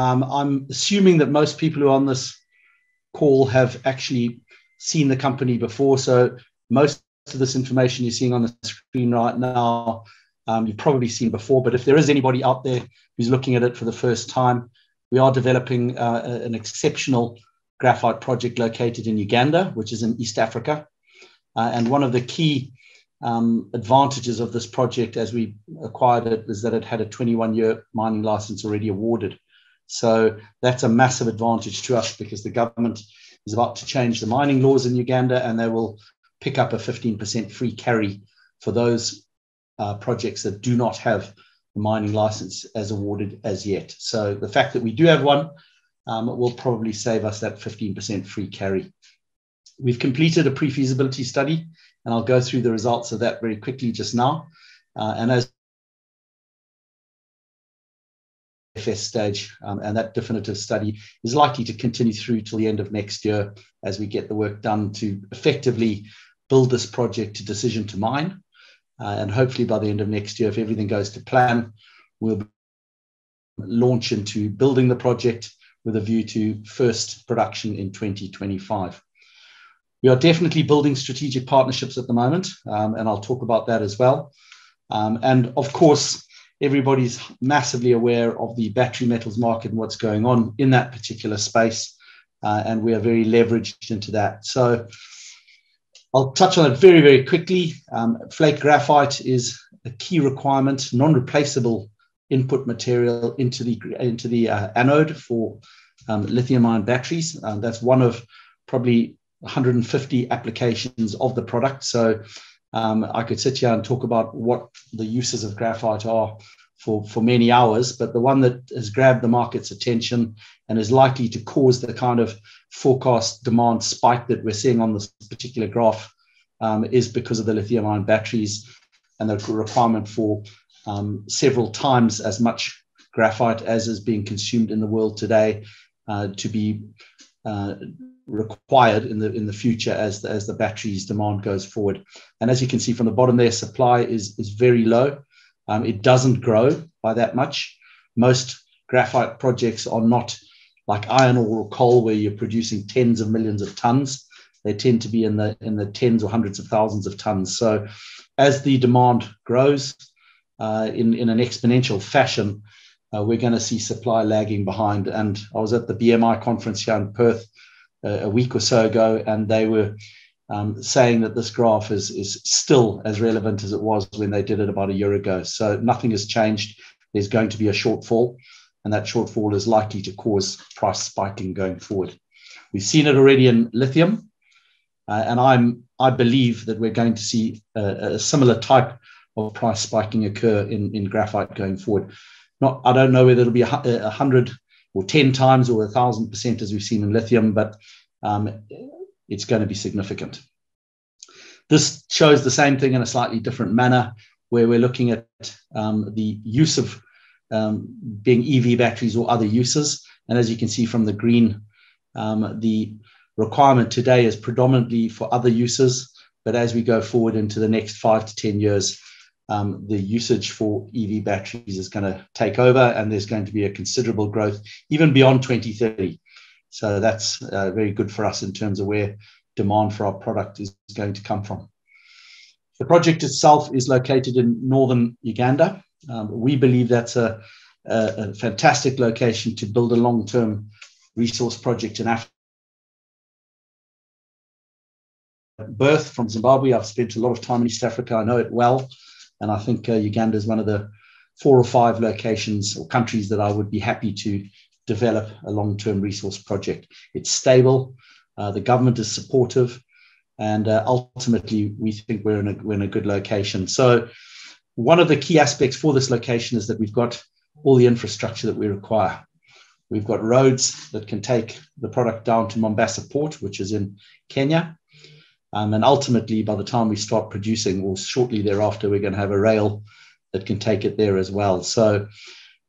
I'm assuming that most people who are on this call have actually seen the company before. So most of this information you're seeing on the screen right now, you've probably seen before. But if there is anybody out there who's looking at it for the first time, we are developing an exceptional graphite project located in Uganda, which is in East Africa. And one of the key advantages of this project as we acquired it is that it had a 21-year mining license already awarded. So that's a massive advantage to us because the government is about to change the mining laws in Uganda, and they will pick up a 15% free carry for those projects that do not have the mining license as awarded as yet. So the fact that we do have one will probably save us that 15% free carry. We've completed a pre-feasibility study, and I'll go through the results of that very quickly just now. And as Pfs stage, and that definitive study is likely to continue through till the end of next year as we get the work done to effectively build this project to decision to mine. And hopefully by the end of next year, if everything goes to plan, we'll launch into building the project with a view to first production in 2025. We are definitely building strategic partnerships at the moment, and I'll talk about that as well. And of course, everybody's massively aware of the battery metals market and what's going on in that particular space, and we are very leveraged into that. So I'll touch on it very, very quickly. Flake graphite is a key requirement, non-replaceable input material into the anode for lithium-ion batteries. That's one of probably 150 applications of the product. So I could sit here and talk about what the uses of graphite are for many hours, but the one that has grabbed the market's attention and is likely to cause the kind of forecast demand spike that we're seeing on this particular graph is because of the lithium-ion batteries and the requirement for several times as much graphite as is being consumed in the world today to be required in the future as the batteries demand goes forward. And as you can see from the bottom there, supply is very low. It doesn't grow by that much. Most graphite projects are not like iron ore or coal where you're producing tens of millions of tons. They tend to be in the tens or hundreds of thousands of tons. So as the demand grows in an exponential fashion, we're going to see supply lagging behind. And I was at the BMI conference here in Perth a week or so ago, and they were saying that this graph is still as relevant as it was when they did it about a year ago. So nothing has changed. There's going to be a shortfall, and that shortfall is likely to cause price spiking going forward. We've seen it already in lithium, and I believe that we're going to see a similar type of price spiking occur in graphite going forward. I don't know whether it'll be 100 or 10 times or 1,000% as we've seen in lithium, but it's going to be significant. This shows the same thing in a slightly different manner, where we're looking at the use of being EV batteries or other uses. And as you can see from the green, the requirement today is predominantly for other uses. But as we go forward into the next 5 to 10 years, the usage for EV batteries is going to take over, and there's going to be a considerable growth even beyond 2030. So that's very good for us in terms of where demand for our product is going to come from. The project itself is located in northern Uganda. We believe that's a fantastic location to build a long-term resource project in Africa. Birth from Zimbabwe, I've spent a lot of time in East Africa. I know it well. And I think Uganda is one of the 4 or 5 locations or countries that I would be happy to develop a long-term resource project. It's stable, the government is supportive, and ultimately we think we're in a good location. So one of the key aspects for this location is that we've got all the infrastructure that we require. We've got roads that can take the product down to Mombasa Port, which is in Kenya. And ultimately, by the time we start producing, or shortly thereafter, we're going to have a rail that can take it there as well. So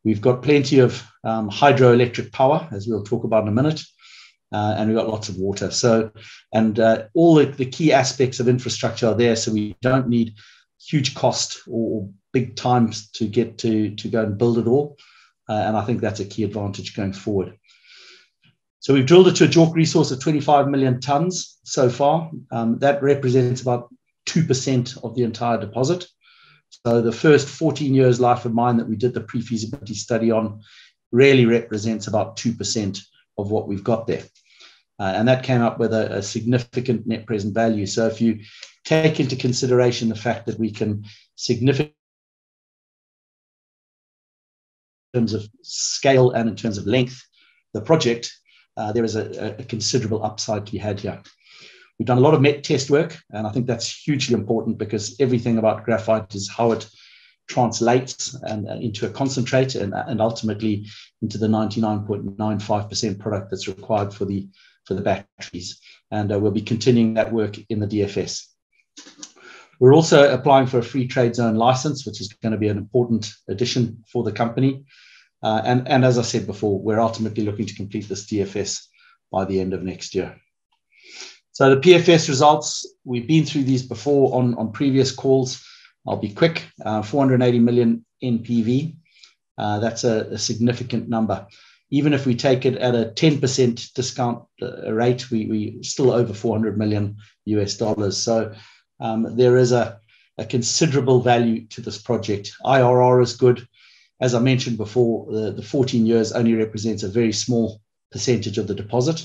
we've got plenty of hydroelectric power, as we'll talk about in a minute, and we've got lots of water. So, and all the key aspects of infrastructure are there, so we don't need huge cost or big times to get to go and build it all. and I think that's a key advantage going forward. So we've drilled it to a JORC resource of 25 million tons so far. That represents about 2% of the entire deposit. So the first 14 years life of mine that we did the pre-feasibility study on really represents about 2% of what we've got there. And that came up with a significant net present value. So if you take into consideration the fact that we can significantly, in terms of scale and in terms of length, the project, there is a considerable upside to be had here. We've done a lot of met test work, and I think that's hugely important because everything about graphite is how it translates and into a concentrate and ultimately into the 99.95% product that's required for the batteries. And we'll be continuing that work in the DFS. We're also applying for a free trade zone license, which is going to be an important addition for the company. And as I said before, we're ultimately looking to complete this DFS by the end of next year. So the PFS results, we've been through these before on previous calls. I'll be quick. 480 million NPV. That's a significant number. Even if we take it at a 10% discount rate, we still over $400 million US. So there is a considerable value to this project. IRR is good. As I mentioned before, the 14 years only represents a very small percentage of the deposit.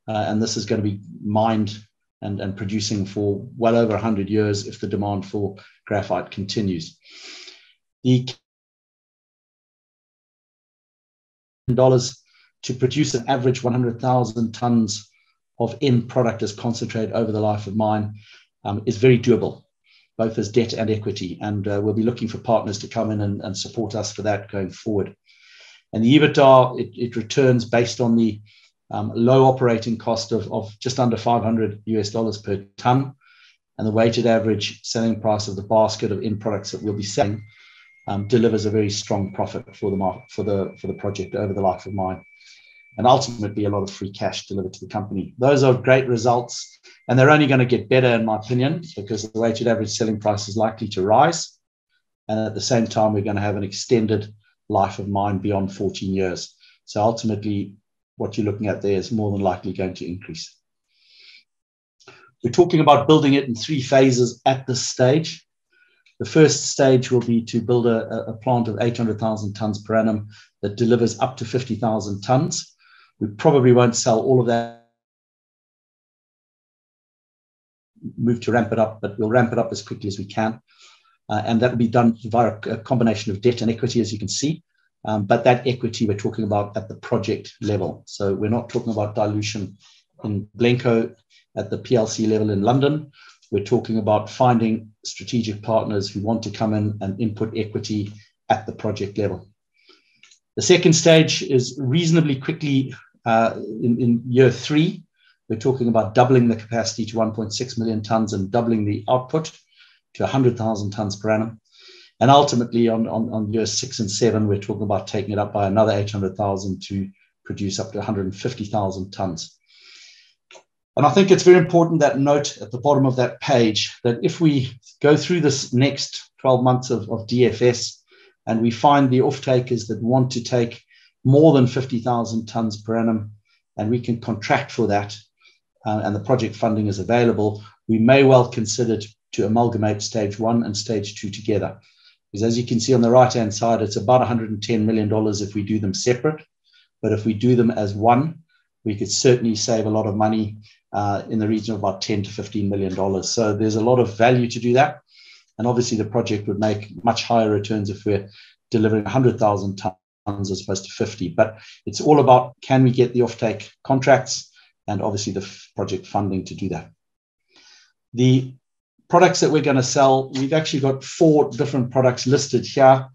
And this is going to be mined and producing for well over 100 years if the demand for graphite continues. The dollars to produce an average 100,000 tons of end product as concentrate over the life of mine is very doable, both as debt and equity. And we'll be looking for partners to come in and support us for that going forward. And the EBITDA, it returns based on the low operating cost of just under $500 US per ton, and the weighted average selling price of the basket of end products that we'll be selling delivers a very strong profit for the project over the life of mine, and ultimately a lot of free cash delivered to the company. Those are great results, and they're only going to get better, in my opinion, because the weighted average selling price is likely to rise, and at the same time, we're going to have an extended life of mine beyond 14 years. So ultimately, what you're looking at there is more than likely going to increase. We're talking about building it in 3 phases at this stage. The first stage will be to build a plant of 800,000 tons per annum that delivers up to 50,000 tons. We probably won't sell all of that, move to ramp it up, but we'll ramp it up as quickly as we can. And that will be done via a combination of debt and equity, as you can see. But that equity we're talking about at the project level. So we're not talking about dilution in Blencowe at the PLC level in London. We're talking about finding strategic partners who want to come in and input equity at the project level. The second stage is reasonably quickly in year 3. We're talking about doubling the capacity to 1.6 million tons and doubling the output to 100,000 tons per annum. And ultimately on year 6 and 7, we're talking about taking it up by another 800,000 to produce up to 150,000 tons. And I think it's very important that note at the bottom of that page that if we go through this next 12 months of DFS and we find the off-takers that want to take more than 50,000 tons per annum and we can contract for that and the project funding is available, we may well consider to amalgamate stage 1 and stage 2 together. Because as you can see on the right-hand side, it's about $110 million if we do them separate. But if we do them as one, we could certainly save a lot of money in the region of about $10 to $15 million. So there's a lot of value to do that. And obviously the project would make much higher returns if we're delivering 100,000 tons as opposed to 50. But it's all about, can we get the offtake contracts and obviously the project funding to do that. The products that we're going to sell, we've actually got 4 different products listed here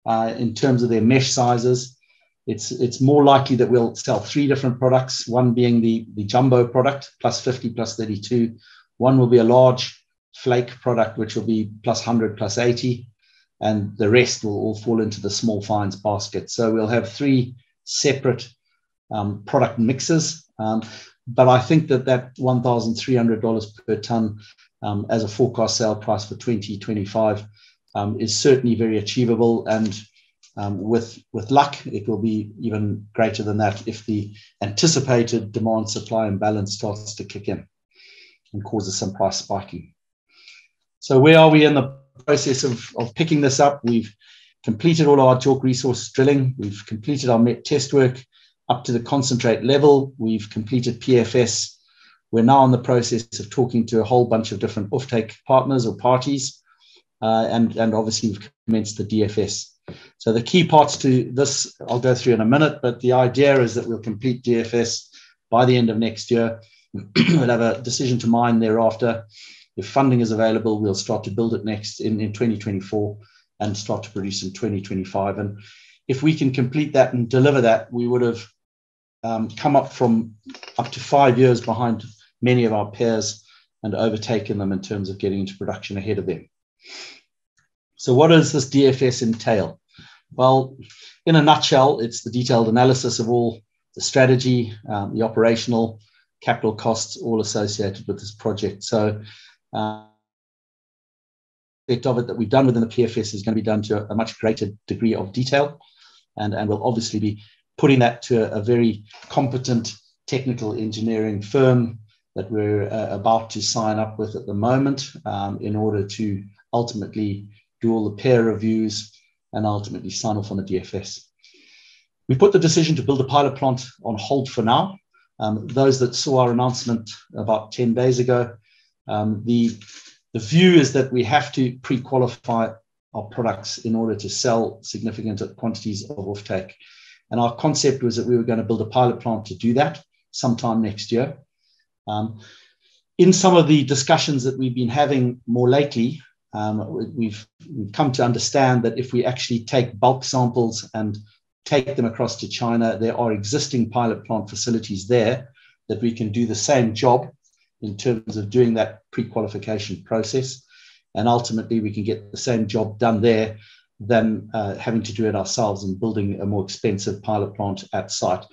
in terms of their mesh sizes. It's more likely that we'll sell 3 different products, one being the jumbo product, plus 50, plus 32. One will be a large flake product, which will be plus 100, plus 80. And the rest will all fall into the small fines basket. So we'll have 3 separate product mixes. But I think that $1,300 per ton as a forecast sale price for 2025 is certainly very achievable. And With luck, it will be even greater than that if the anticipated demand-supply imbalance starts to kick in and causes some price spiking. So where are we in the process of picking this up? We've completed all our JORC resource drilling. We've completed our MET test work up to the concentrate level. We've completed PFS. We're now in the process of talking to a whole bunch of different offtake partners or parties. And obviously we've commenced the DFS. So the key parts to this, I'll go through in a minute, but the idea is that we'll complete DFS by the end of next year. We'll have a decision to mine thereafter. If funding is available, we'll start to build it next in 2024 and start to produce in 2025. And if we can complete that and deliver that, we would have come up to 5 years behind many of our peers and overtaken them in terms of getting into production ahead of them. So what does this DFS entail? Well, in a nutshell, it's the detailed analysis of all the strategy, the operational, capital costs, all associated with this project. So of it that we've done within the PFS is going to be done to a much greater degree of detail. And we'll obviously be putting that to a very competent technical engineering firm that we're about to sign up with at the moment in order to ultimately do all the peer reviews and ultimately sign off on the DFS. We put the decision to build a pilot plant on hold for now. Those that saw our announcement about 10 days ago, the view is that we have to pre-qualify our products in order to sell significant quantities of offtake. And our concept was that we were going to build a pilot plant to do that sometime next year. In some of the discussions that we've been having more lately, we've come to understand that if we actually take bulk samples and take them across to China, there are existing pilot plant facilities there that we can do the same job in terms of doing that pre-qualification process. And ultimately, we can get the same job done there than having to do it ourselves and building a more expensive pilot plant at site.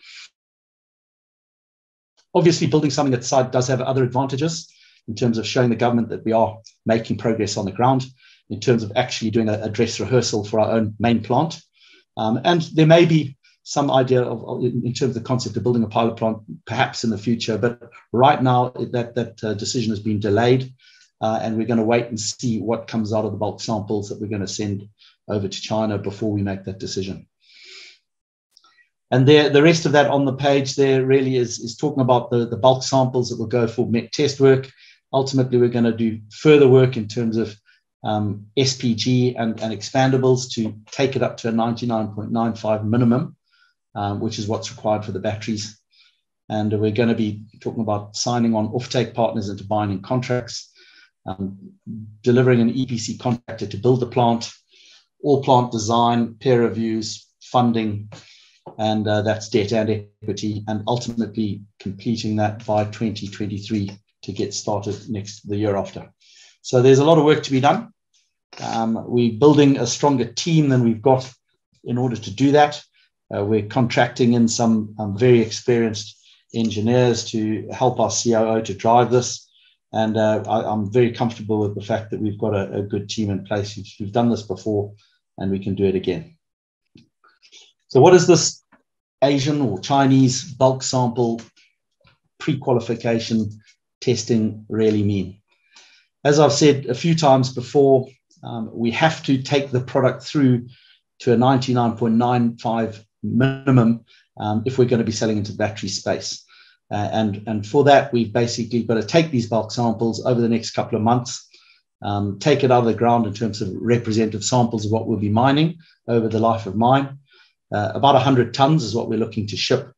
Obviously, building something at site does have other advantages in terms of showing the government that we are making progress on the ground, in terms of actually doing a dress rehearsal for our own main plant. And there may be some idea in terms of the concept of building a pilot plant, perhaps in the future. But right now, that decision has been delayed. And we're going to wait and see what comes out of the bulk samples that we're going to send over to China before we make that decision. And the rest of that on the page there really is talking about the bulk samples that will go for MET test work. Ultimately, we're going to do further work in terms of SPG and expandables to take it up to a 99.95 minimum, which is what's required for the batteries. And we're going to be talking about signing on offtake partners into binding contracts, delivering an EPC contractor to build the plant, all plant design, peer reviews, funding, and that's debt and equity, and ultimately completing that by 2023 to get started the year after. So there's a lot of work to be done. We're building a stronger team than we've got in order to do that. We're contracting in some very experienced engineers to help our COO to drive this. And I'm very comfortable with the fact that we've got a good team in place who've done this before, and we can do it again. So what is this Asian or Chinese bulk sample pre-qualification testing really mean? As I've said a few times before, we have to take the product through to a 99.95 minimum if we're going to be selling into the battery space. And for that, we've basically got to take these bulk samples over the next couple of months, take it out of the ground in terms of representative samples of what we'll be mining over the life of mine. About 100 tons is what we're looking to ship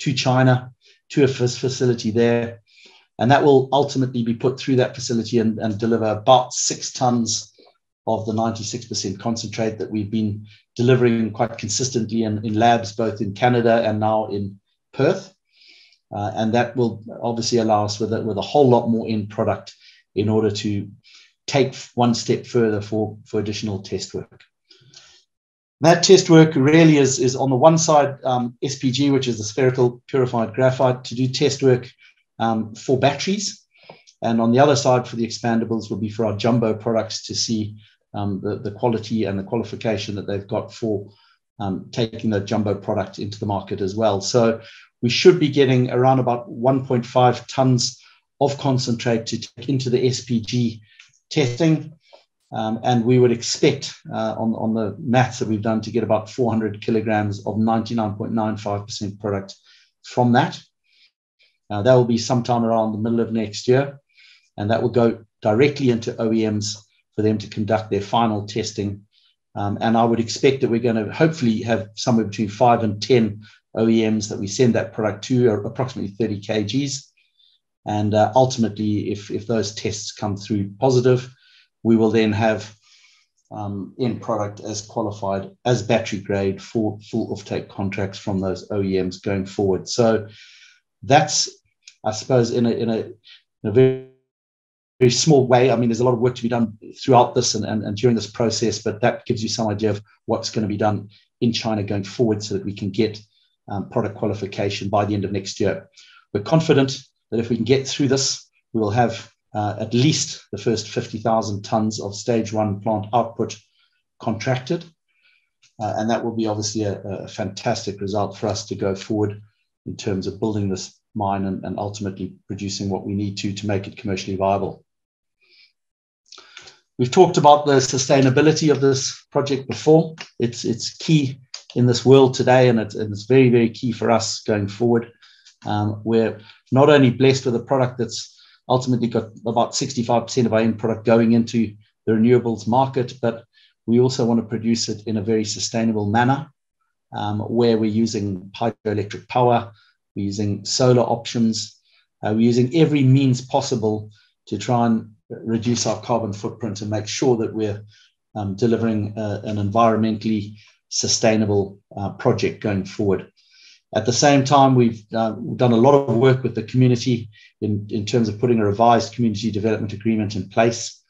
to China, to a facility there. And that will ultimately be put through that facility and deliver about 6 tons of the 96% concentrate that we've been delivering quite consistently in labs, both in Canada and now in Perth. And that will obviously allow us with a whole lot more end product in order to take one step further for additional test work. That test work really is on the one side, SPG, which is the spherical purified graphite, to do test work for batteries. And on the other side, for the expandables, will be for our jumbo products to see the quality and the qualification that they've got for taking the jumbo product into the market as well. So we should be getting around about 1.5 tons of concentrate to take into the SPG testing. And we would expect on the maths that we've done to get about 400 kilograms of 99.95% product from that. That will be sometime around the middle of next year. And that will go directly into OEMs for them to conduct their final testing. And I would expect that we're going to hopefully have somewhere between 5 and 10 OEMs that we send that product to, or approximately 30 kgs. And ultimately, if those tests come through positive, we will then have end product as qualified as battery grade for full offtake contracts from those OEMs going forward. So that's, I suppose, in a very, very small way. I mean, there's a lot of work to be done throughout this and during this process, but that gives you some idea of what's going to be done in China going forward so that we can get product qualification by the end of next year. We're confident that if we can get through this, we will have at least the first 50,000 tons of stage 1 plant output contracted. And that will be obviously a fantastic result for us to go forward in terms of building this mine and ultimately producing what we need to make it commercially viable. We've talked about the sustainability of this project before. It's key in this world today, and it's very, very key for us going forward. We're not only blessed with a product that's ultimately got about 65% of our end product going into the renewables market, but we also want to produce it in a very sustainable manner, where we're using hydroelectric power, we're using solar options, we're using every means possible to try and reduce our carbon footprint and make sure that we're delivering an environmentally sustainable project going forward. At the same time, we've done a lot of work with the community in terms of putting a revised community development agreement in place.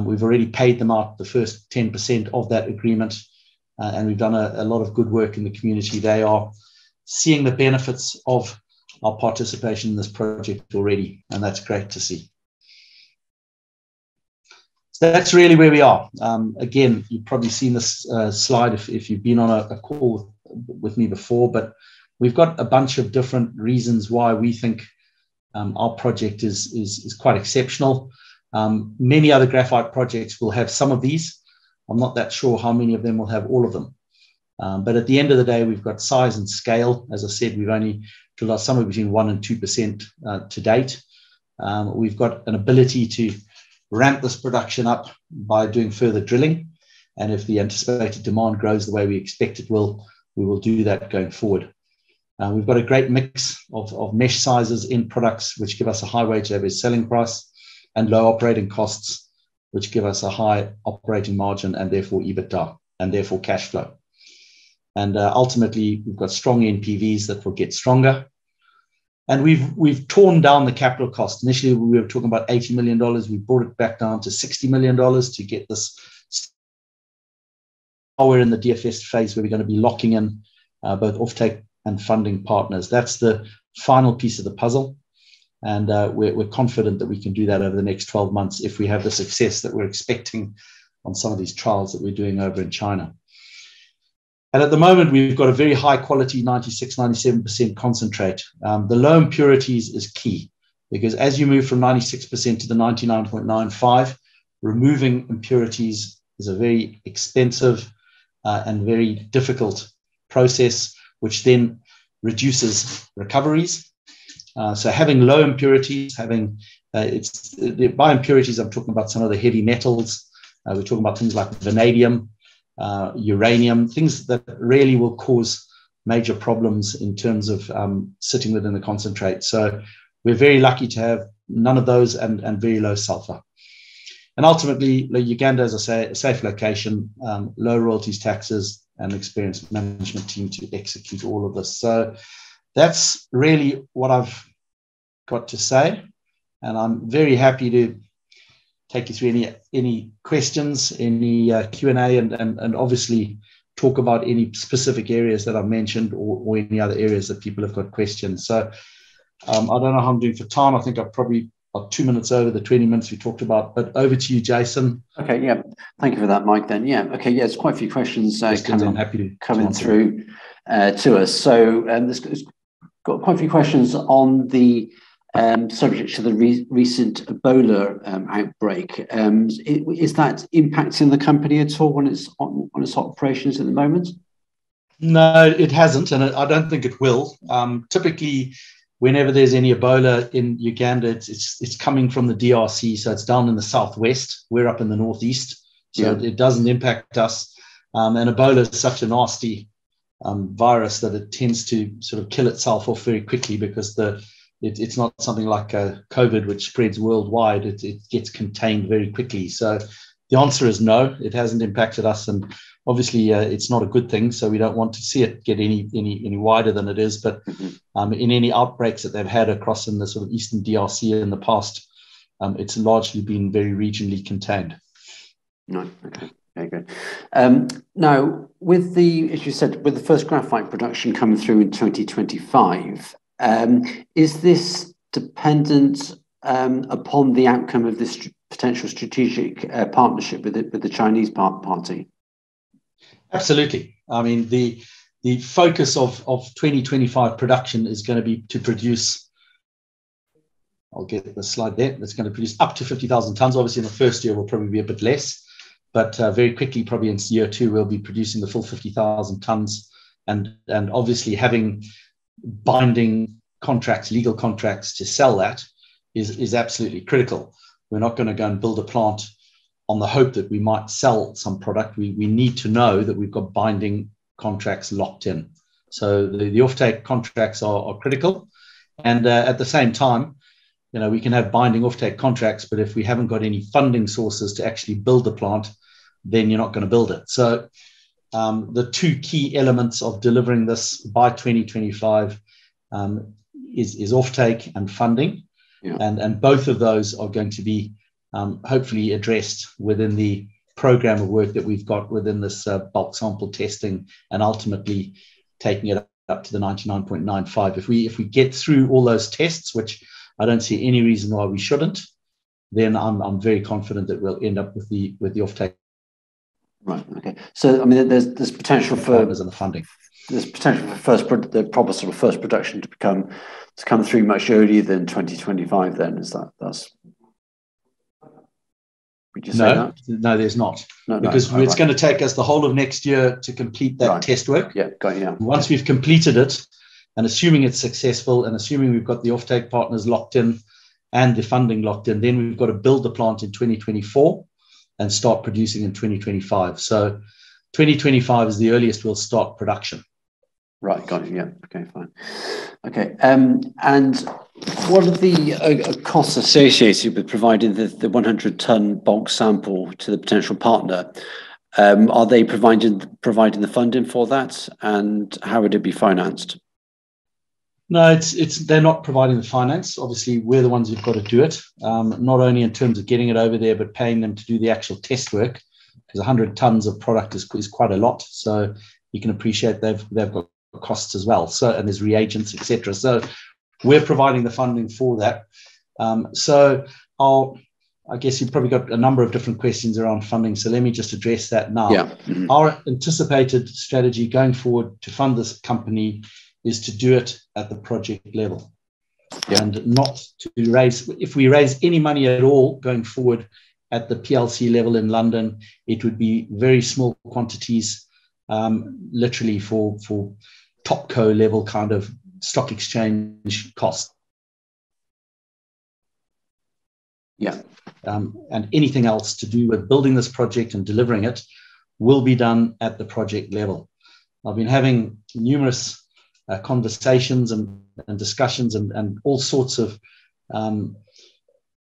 We've already paid them out the first 10% of that agreement, and we've done a lot of good work in the community. They are seeing the benefits of our participation in this project already, and that's great to see. So that's really where we are. Again, you've probably seen this slide if you've been on a call with me before, but we've got a bunch of different reasons why we think our project is quite exceptional. Many other graphite projects will have some of these. I'm not that sure how many of them will have all of them. But at the end of the day, we've got size and scale. As I said, we've only drilled out somewhere between 1% and 2% to date. We've got an ability to ramp this production up by doing further drilling. And if the anticipated demand grows the way we expect it will, we will do that going forward. We've got a great mix of mesh sizes in products, which give us a high weighted average selling price, and low operating costs, which give us a high operating margin and therefore EBITDA and therefore cash flow. And ultimately, we've got strong NPVs that will get stronger. And we've torn down the capital cost. Initially, we were talking about $80 million. We brought it back down to $60 million to get this. Now we're in the DFS phase where we're going to be locking in both offtake and funding partners. That's the final piece of the puzzle. And we're confident that we can do that over the next 12 months if we have the success that we're expecting on some of these trials that we're doing over in China. And at the moment, we've got a very high quality 96, 97% concentrate. The low impurities is key, because as you move from 96% to the 99.95, removing impurities is a very expensive and very difficult process, which then reduces recoveries. So having low impurities, by impurities, I'm talking about some of the heavy metals. We're talking about things like vanadium, uranium, things that really will cause major problems in terms of sitting within the concentrate. So we're very lucky to have none of those and very low sulfur. And ultimately, Uganda, as I say, a safe location, low royalties, taxes, and experienced management team to execute all of this. So that's really what I've got to say. And I'm very happy to take you through any questions, any Q&A, and obviously talk about any specific areas that I've mentioned or any other areas that people have got questions. So I don't know how I'm doing for time. I think I've probably about 2 minutes over the 20 minutes we talked about. But over to you, Jason. Okay, yeah. Thank you for that, Mike, then. Yeah, okay, yeah, it's quite a few questions coming through to us. So there's got quite a few questions on the subject to the recent Ebola outbreak. Is that impacting the company at all on its operations at the moment? No, it hasn't, and I don't think it will. Typically, whenever there's any Ebola in Uganda, it's coming from the DRC, so it's down in the southwest. We're up in the northeast, so it doesn't impact us. And Ebola is such a nasty virus that it tends to sort of kill itself off very quickly because it's not something like COVID, which spreads worldwide. It gets contained very quickly. So the answer is no, it hasn't impacted us, and obviously it's not a good thing. So we don't want to see it get any wider than it is. But in any outbreaks that they've had across in the sort of eastern DRC in the past, it's largely been very regionally contained. No, okay. Very good. Now, with as you said, with the first graphite production coming through in 2025, is this dependent upon the outcome of this potential strategic partnership with the Chinese party? Absolutely. I mean, the focus of 2025 production is going to be to produce. I'll get the slide there. That's going to produce up to 50,000 tons. Obviously, in the first year will probably be a bit less. But very quickly, probably in year 2, we'll be producing the full 50,000 tons. And obviously having binding contracts, legal contracts to sell that is absolutely critical. We're not going to go and build a plant on the hope that we might sell some product. We need to know that we've got binding contracts locked in. So the offtake contracts are critical. And at the same time, we can have binding offtake contracts, but if we haven't got any funding sources to actually build the plant, then you're not going to build it. So the 2 key elements of delivering this by 2025 is offtake and funding. Yeah. And both of those are going to be hopefully addressed within the program of work that we've got within this bulk sample testing, and ultimately taking it up to the 99.95. If we get through all those tests, which I don't see any reason why we shouldn't, then I'm very confident that we'll end up with the offtake. Right. Okay. So I mean, there's potential for and the funding. There's potential for the proper sort of first production to come through much earlier than 2025. Then that's. Would you say that? No, there's not. Because it's going to take us the whole of next year to complete that test work. Yeah. Got you. Yeah. Once we've completed it, and assuming it's successful, and assuming we've got the offtake partners locked in and the funding locked in, then we've got to build the plant in 2024 and start producing in 2025. So 2025 is the earliest we'll start production. Right, got it. Yeah. Okay, fine. Okay. And what are the costs associated with providing the 100-ton bulk sample to the potential partner? Are they providing the funding for that, and how would it be financed? No, they're not providing the finance. Obviously, we're the ones who've got to do it. Not only in terms of getting it over there, but paying them to do the actual test work, because 100 tons of product is quite a lot. So you can appreciate they've got costs as well. So, and there's reagents, etc. So we're providing the funding for that. So I guess you've probably got a number of different questions around funding. So let me just address that now. Yeah. Mm-hmm. Our anticipated strategy going forward to fund this company is to do it at the project level, and not to raise. If we raise any money at all going forward at the PLC level in London, it would be very small quantities, literally for topco level kind of stock exchange costs. Yeah. And anything else to do with building this project and delivering it will be done at the project level. I've been having numerous conversations and discussions and all sorts of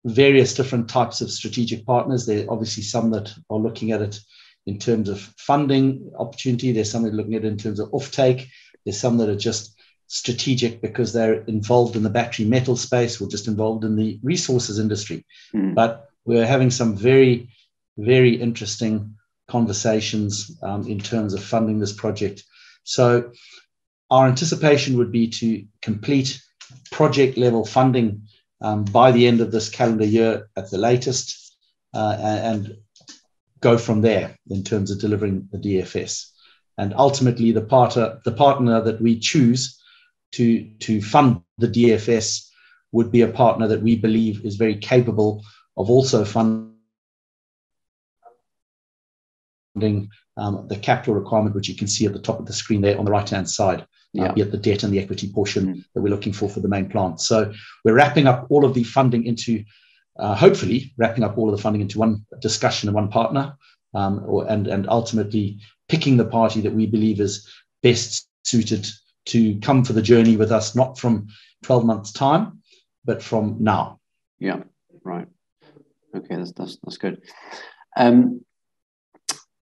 various different types of strategic partners. There are obviously some that are looking at it in terms of funding opportunity. There's some that are looking at it in terms of offtake. There's some that are just strategic because they're involved in the battery metal space or just involved in the resources industry. But we're having some very, very interesting conversations in terms of funding this project. So our anticipation would be to complete project level funding by the end of this calendar year at the latest, and go from there in terms of delivering the DFS. And ultimately, the partner that we choose to fund the DFS would be a partner that we believe is very capable of also funding the capital requirement, which you can see at the top of the screen there on the right-hand side, be it the debt and the equity portion that we're looking for the main plant. So we're wrapping up all of the funding into, hopefully, wrapping up all of the funding into one discussion and one partner, and ultimately picking the party that we believe is best suited to come for the journey with us, not from 12 months' time, but from now. Yeah, right. Okay, that's good.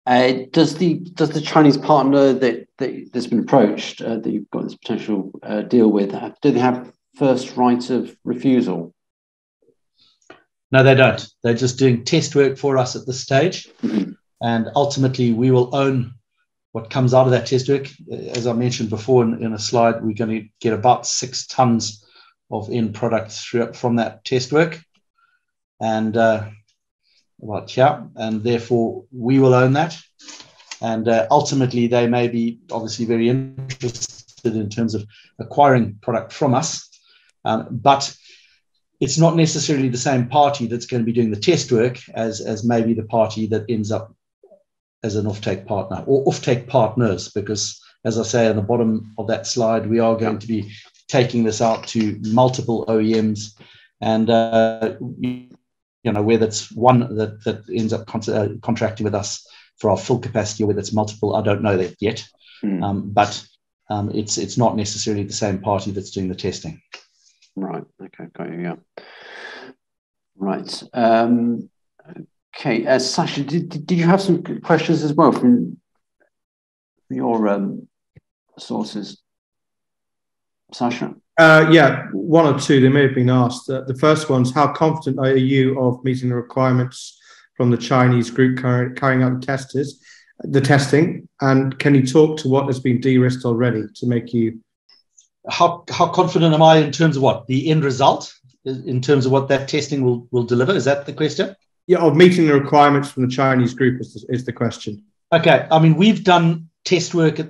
Does the Chinese partner that's been approached, that you've got this potential deal with, do they have first right of refusal? No, they don't. They're just doing test work for us at this stage. Mm-hmm. And ultimately, we will own what comes out of that test work. As I mentioned before in a slide, we're going to get about 6 tons of end products from that test work. And and therefore we will own that. And ultimately, they may be obviously very interested in terms of acquiring product from us. But it's not necessarily the same party that's going to be doing the test work as maybe the party that ends up as an offtake partner or offtake partners, because as I say at the bottom of that slide, we are going to be taking this out to multiple OEMs, and whether it's one that ends up contracting with us for our full capacity or whether it's multiple, I don't know that yet. But it's not necessarily the same party that's doing the testing. Right. Okay. Got you. Yeah. Right. Okay. Sasha, did you have some questions as well from your sources? Sasha? Yeah, one or two. They may have been asked. The first one's, how confident are you of meeting the requirements from the Chinese group carrying out the testing? And can you talk to what has been de-risked already to make you... How confident am I in terms of what? The end result? In terms of what that testing will deliver? Is that the question? Yeah, of meeting the requirements from the Chinese group is the question. Okay. I mean, we've done test work at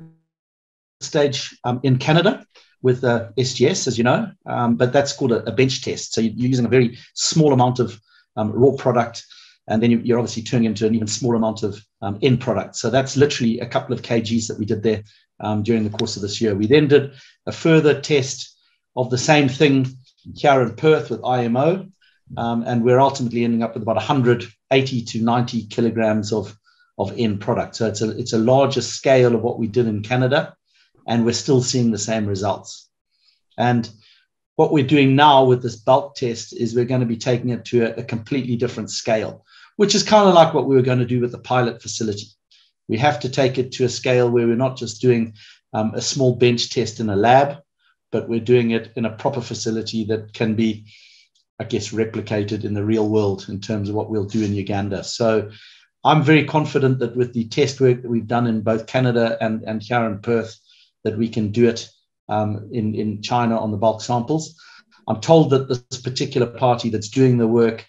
this stage in Canada with SGS, as you know, but that's called a bench test. So you're using a very small amount of raw product, and then you're obviously turning into an even smaller amount of end product. So that's literally a couple of kgs that we did there during the course of this year. We then did a further test of the same thing here in Perth with IMO, and we're ultimately ending up with about 180 to 90 kilograms of end product. So it's a larger scale of what we did in Canada, and we're still seeing the same results. And what we're doing now with this bulk test is we're going to be taking it to a completely different scale, which is kind of like what we were going to do with the pilot facility. We have to take it to a scale where we're not just doing a small bench test in a lab, but we're doing it in a proper facility that can be, I guess, replicated in the real world in terms of what we'll do in Uganda. So I'm very confident that with the test work that we've done in both Canada and here in Perth, that we can do it in China on the bulk samples. I'm told that this particular party that's doing the work,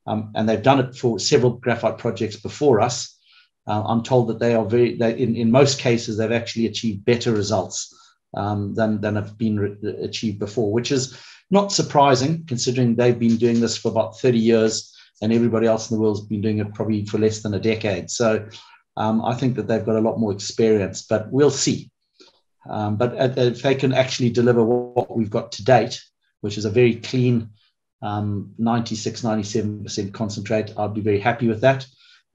and they've done it for several graphite projects before us, I'm told that in most cases, they've actually achieved better results than have been achieved before, which is not surprising considering they've been doing this for about 30 years and everybody else in the world has been doing it probably for less than a decade. So I think that they've got a lot more experience, but we'll see. But if they can actually deliver what we've got to date, which is a very clean 96, 97% concentrate, I'll be very happy with that.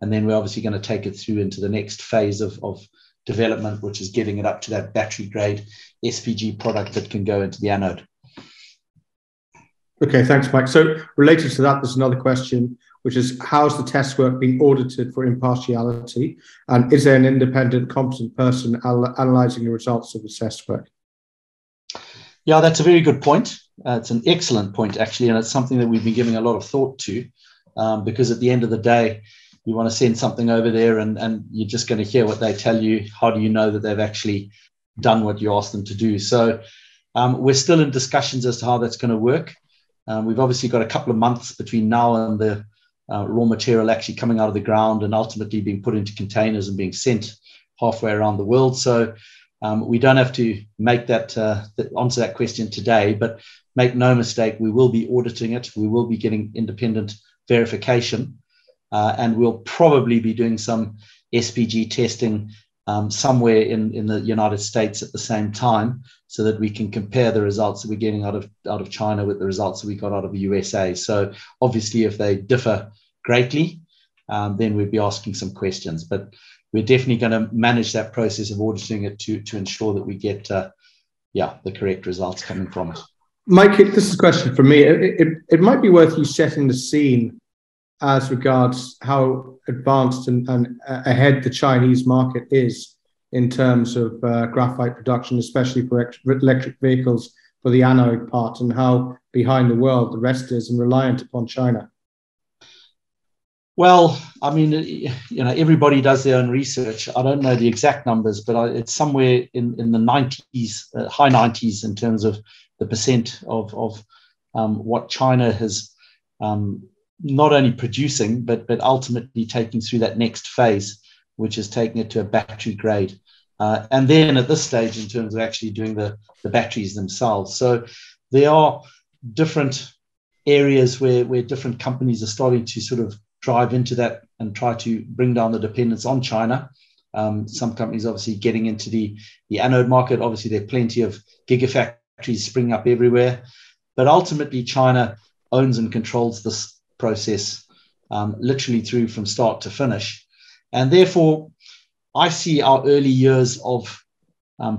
And then we're obviously going to take it through into the next phase of development, which is getting it up to that battery grade SPG product that can go into the anode. Okay, thanks, Mike. So related to that, there's another question, which is, how's the test work being audited for impartiality? And is there an independent, competent person analysing the results of the test work? Yeah, that's a very good point. It's an excellent point, actually, and it's something that we've been giving a lot of thought to, because at the end of the day, you want to send something over there and you're just going to hear what they tell you. How do you know that they've actually done what you asked them to do? So we're still in discussions as to how that's going to work. We've obviously got a couple of months between now and the raw material actually coming out of the ground and ultimately being put into containers and being sent halfway around the world. So we don't have to make that answer that question today, but make no mistake, we will be auditing it. We will be getting independent verification, and we'll probably be doing some SPG testing somewhere in the United States at the same time, so that we can compare the results that we're getting out of China with the results that we got out of the USA. So obviously, if they differ greatly, then we'd be asking some questions. But we're definitely going to manage that process of auditing it to ensure that we get the correct results coming from it. Mike, this is a question for me. It might be worth you setting the scene as regards how advanced and ahead the Chinese market is in terms of graphite production, especially for electric vehicles for the anode part, and how behind the world the rest is and reliant upon China. Well, I mean, everybody does their own research. I don't know the exact numbers, but it's somewhere in the 90s, high 90s in terms of the percent of what China has not only producing, but ultimately taking through that next phase, which is taking it to a battery grade. And then at this stage, in terms of actually doing the batteries themselves. So there are different areas where different companies are starting to sort of drive into that and try to bring down the dependence on China. Some companies obviously getting into the anode market. Obviously, there are plenty of gigafactories springing up everywhere. But ultimately, China owns and controls this process literally through from start to finish. And therefore, I see our early years of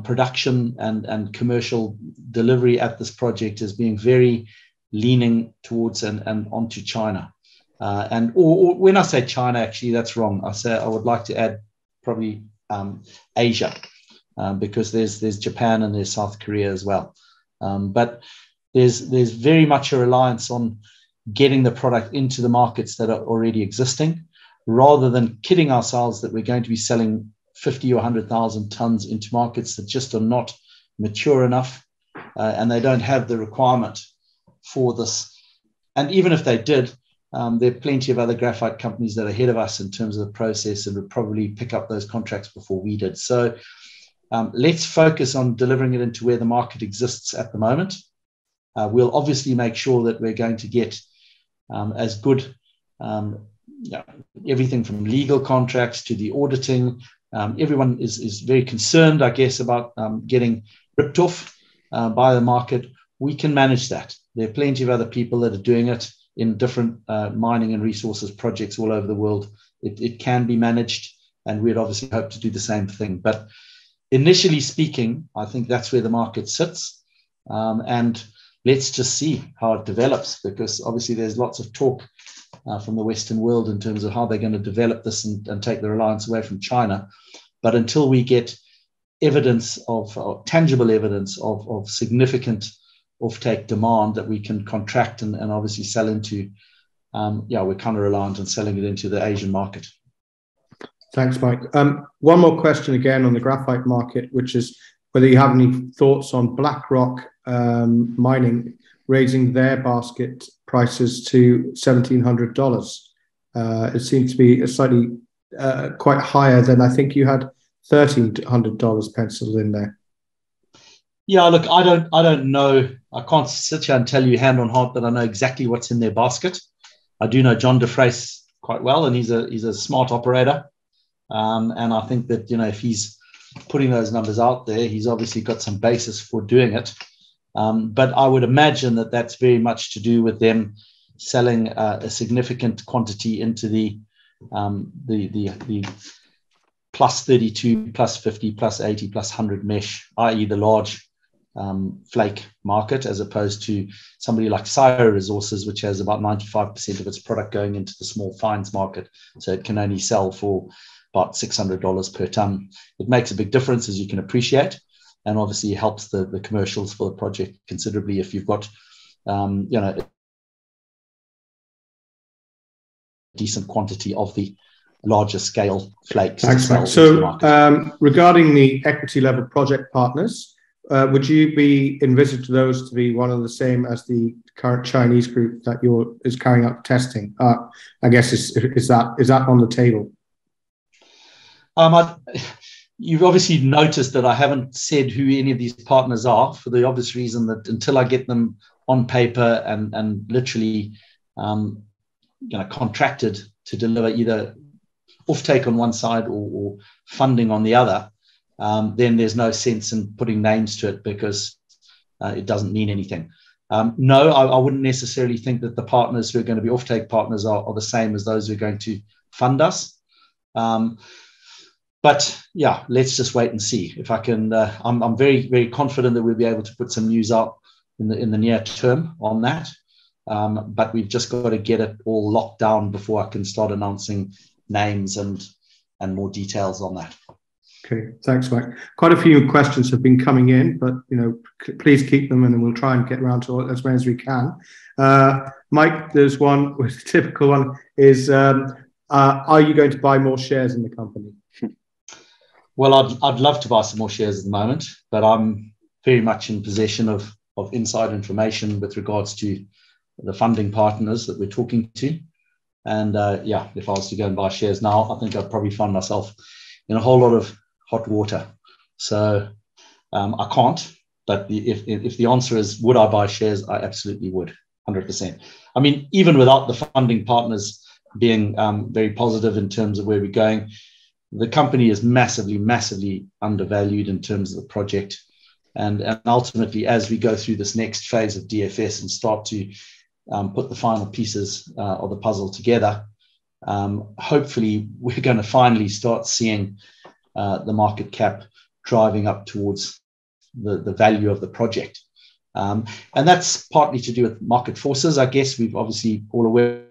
production and commercial delivery at this project as being very leaning towards and onto China. Or when I say China, actually, that's wrong. I would like to add probably Asia, because there's Japan and there's South Korea as well. But there's very much a reliance on getting the product into the markets that are already existing, rather than kidding ourselves that we're going to be selling 50 or 100,000 tons into markets that just are not mature enough, and they don't have the requirement for this. And even if they did, there are plenty of other graphite companies that are ahead of us in terms of the process and would probably pick up those contracts before we did. So let's focus on delivering it into where the market exists at the moment. We'll obviously make sure that we're going to get as good, everything from legal contracts to the auditing. Everyone is very concerned, I guess, about getting ripped off by the market. We can manage that. There are plenty of other people that are doing it in different mining and resources projects all over the world. It can be managed, and we'd obviously hope to do the same thing. But initially speaking, I think that's where the market sits. And let's just see how it develops, because obviously there's lots of talk from the Western world in terms of how they're going to develop this and take the reliance away from China. But until we get evidence of tangible evidence of significant offtake demand that we can contract and obviously sell into, we're kind of reliant on selling it into the Asian market. Thanks, Mike. One more question again on the graphite market, which is whether you have any thoughts on BlackRock Mining raising their basket prices to $1,700. It seems to be a slightly quite higher than I think you had $1,300 penciled in there. Yeah, look, I don't know. I can't sit here and tell you hand on heart that I know exactly what's in their basket. I do know John DeFrace quite well, and he's a smart operator. And I think that, if he's putting those numbers out there, he's obviously got some basis for doing it. But I would imagine that that's very much to do with them selling a significant quantity into the plus 32, plus 50, plus 80, plus 100 mesh, i.e. the large flake market, as opposed to somebody like Pfs Resources, which has about 95% of its product going into the small fines market. So it can only sell for about $600 per ton. It makes a big difference, as you can appreciate, and obviously helps the commercials for the project considerably if you've got a decent quantity of the larger scale flakes. Thanks, Mike. So regarding the equity level project partners, would you be envisage those to be one and the same as the current Chinese group that is carrying out testing? I guess is that on the table? You've obviously noticed that I haven't said who any of these partners are, for the obvious reason that until I get them on paper and literally contracted to deliver either offtake on one side or funding on the other, then there's no sense in putting names to it, because it doesn't mean anything. No, I wouldn't necessarily think that the partners who are going to be offtake partners are the same as those who are going to fund us. But yeah, let's just wait and see. If I can, I'm very, very confident that we'll be able to put some news out in the near term on that. But we've just got to get it all locked down before I can start announcing names and more details on that. Okay, thanks, Mike. Quite a few questions have been coming in, but please keep them, and we'll try and get around to as many as we can. Mike, there's one, which is a typical one, is are you going to buy more shares in the company? Well, I'd love to buy some more shares at the moment, but I'm very much in possession of inside information with regards to the funding partners that we're talking to. And yeah, if I was to go and buy shares now, I think I'd probably find myself in a whole lot of hot water. So I can't, but if the answer is, would I buy shares? I absolutely would, 100%. I mean, even without the funding partners being very positive in terms of where we're going, the company is massively, massively undervalued in terms of the project. And ultimately, as we go through this next phase of DFS and start to put the final pieces of the puzzle together, hopefully we're going to finally start seeing the market cap driving up towards the value of the project. And that's partly to do with market forces. I guess we've obviously all aware.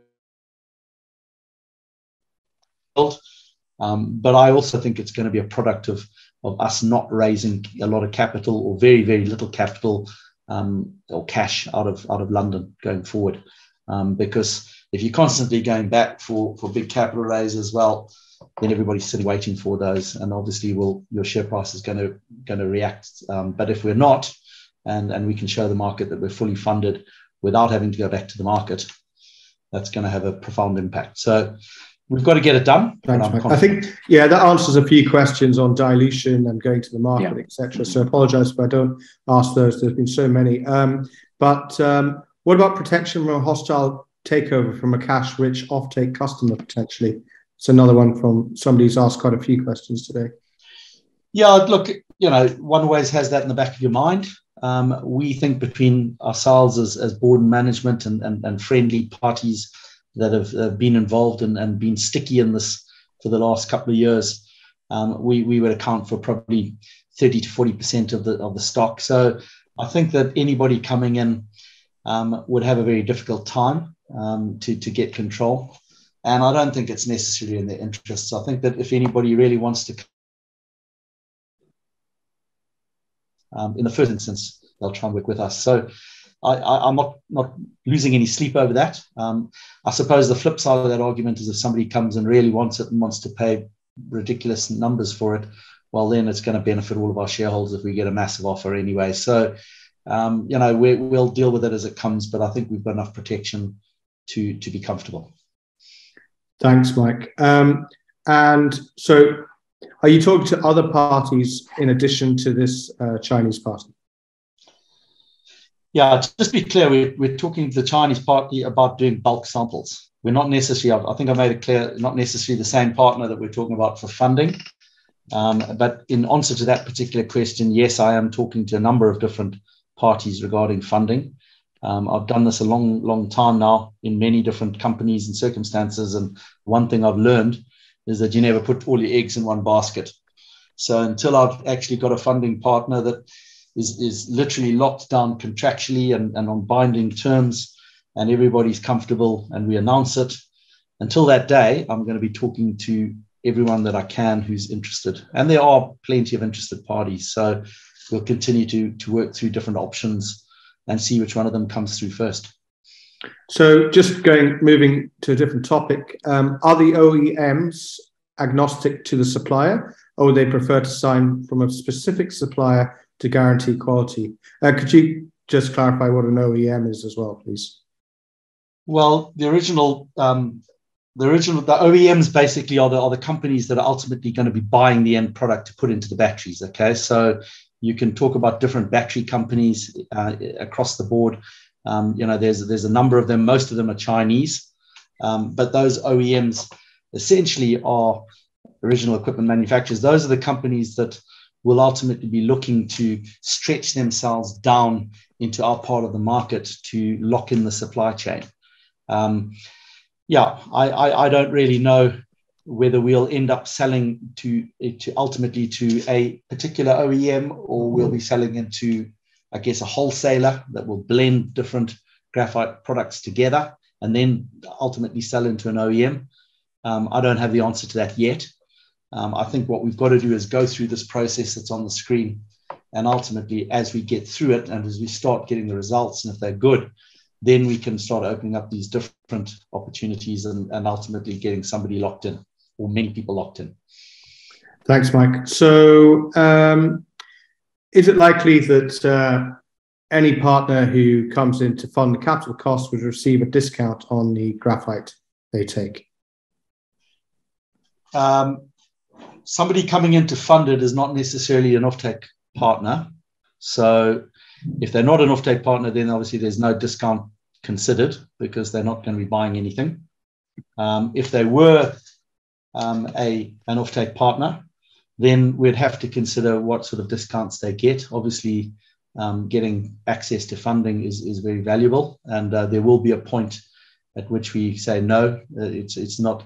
But I also think it's going to be a product of us not raising a lot of capital, or very, very little capital or cash out of London going forward. Because if you're constantly going back for big capital raises, well, then everybody's sitting waiting for those, and obviously your share price is going to react. But if we're not, and we can show the market that we're fully funded without having to go back to the market, that's going to have a profound impact. So we've got to get it done. Thanks, Mike. I think, yeah, that answers a few questions on dilution and going to the market, etc. So I apologise if I don't ask those. There's been so many. But what about protection from a hostile takeover from a cash-rich offtake customer potentially? It's another one from somebody who's asked quite a few questions today. Yeah, look, one always has that in the back of your mind. We think between ourselves as board and management and friendly parties that have been involved and been sticky in this for the last couple of years, we would account for probably 30 to 40% of the stock. So I think that anybody coming in would have a very difficult time to get control. And I don't think it's necessarily in their interests. I think that if anybody really wants to, in the first instance, they'll try and work with us. So I'm not losing any sleep over that. I suppose the flip side of that argument is if somebody comes and really wants it and wants to pay ridiculous numbers for it, well, then it's going to benefit all of our shareholders if we get a massive offer anyway. So, we'll deal with it as it comes, but I think we've got enough protection to be comfortable. Thanks, Mike. And so are you talking to other parties in addition to this Chinese party? Yeah, just be clear, we're talking to the Chinese party about doing bulk samples. We're not necessarily, I think I made it clear, not necessarily the same partner that we're talking about for funding. But in answer to that particular question, yes, I am talking to a number of different parties regarding funding. I've done this a long, long time now in many different companies and circumstances. And one thing I've learned is that you never put all your eggs in one basket. So until I've actually got a funding partner that is literally locked down contractually and on binding terms, and everybody's comfortable and we announce it, until that day, I'm going to be talking to everyone that I can who's interested. And there are plenty of interested parties. So we'll continue to work through different options and see which one of them comes through first. So just moving to a different topic, are the OEMs agnostic to the supplier, or would they prefer to sign from a specific supplier to guarantee quality. Could you just clarify what an OEM is as well, please? Well, the OEMs basically are the companies that are ultimately going to be buying the end product to put into the batteries. Okay, so you can talk about different battery companies across the board. There's a number of them. Most of them are Chinese, but those OEMs essentially are original equipment manufacturers. Those are the companies that will ultimately be looking to stretch themselves down into our part of the market to lock in the supply chain. I don't really know whether we'll end up selling to ultimately to a particular OEM, or we'll be selling into, I guess, a wholesaler that will blend different graphite products together and then ultimately sell into an OEM. I don't have the answer to that yet. I think what we've got to do is go through this process that's on the screen, and ultimately, as we get through it and as we start getting the results, and if they're good, then we can start opening up these different opportunities and ultimately getting somebody locked in, or many people locked in. Thanks, Mike. So is it likely that any partner who comes in to fund the capital cost would receive a discount on the graphite they take? Somebody coming in to fund it is not necessarily an offtake partner. So if they're not an offtake partner, then obviously there's no discount considered because they're not going to be buying anything. If they were an offtake partner, then we'd have to consider what sort of discounts they get. Obviously, getting access to funding is very valuable, and there will be a point at which we say no, it's not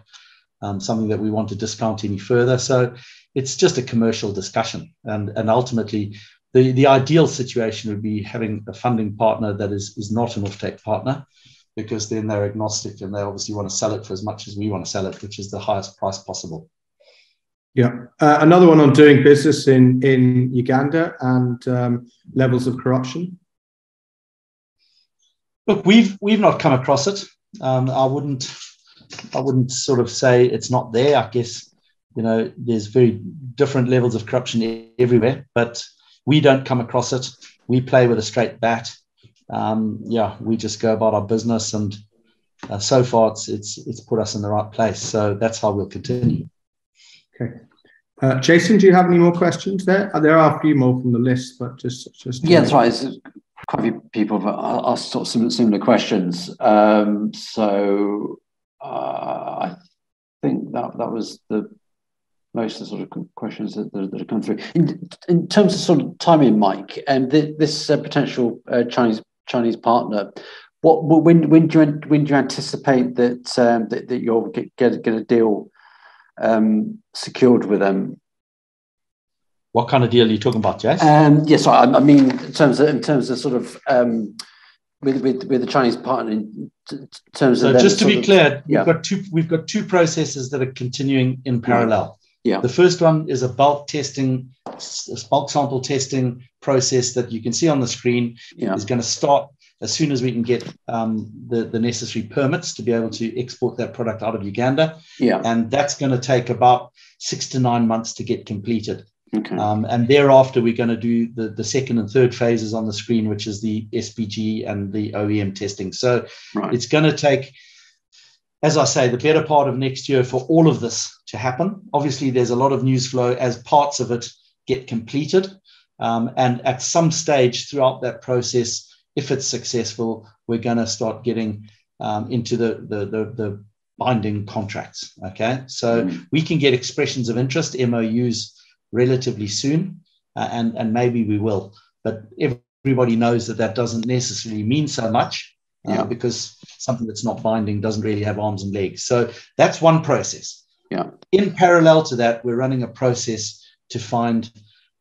something that we want to discount any further. So it's just a commercial discussion, and ultimately the ideal situation would be having a funding partner that is not an offtake partner, because then they're agnostic and they obviously want to sell it for as much as we want to sell it, which is the highest price possible. Yeah. Another one on doing business in Uganda and levels of corruption. Look, we've not come across it. I wouldn't sort of say it's not there. I guess, there's very different levels of corruption everywhere, but we don't come across it. We play with a straight bat. We just go about our business, and so far it's put us in the right place. So that's how we'll continue. Okay. Jason, do you have any more questions there? There are a few more from the list, but just yeah, that's right. It's quite a few people have asked sort of similar questions. I think that was the most of the sort of questions that have come through. In terms of sort of timing, Mike, and this potential Chinese partner, when do you anticipate that you'll get a deal secured with them? What kind of deal are you talking about, Jess? Yes, I mean in terms of sort of with the Chinese partner. In terms so of just to be clear, yeah. we've got two processes that are continuing in parallel. Yeah. The first one is a bulk sample testing process that you can see on the screen. Yeah. Is going to start as soon as we can get the necessary permits to be able to export that product out of Uganda. Yeah. And that's going to take about 6 to 9 months to get completed. Okay. And thereafter, we're going to do the second and third phases on the screen, which is the SPG and the OEM testing. So It's going to take, as I say, the better part of next year for all of this to happen. Obviously, there's a lot of news flow as parts of it get completed. And at some stage throughout that process, if it's successful, we're going to start getting into the binding contracts. Okay. So we can get expressions of interest, MOUs, relatively soon, and maybe we will. But everybody knows that doesn't necessarily mean so much. Because something that's not binding doesn't really have arms and legs. So that's one process. Yeah. In parallel to that, we're running a process to find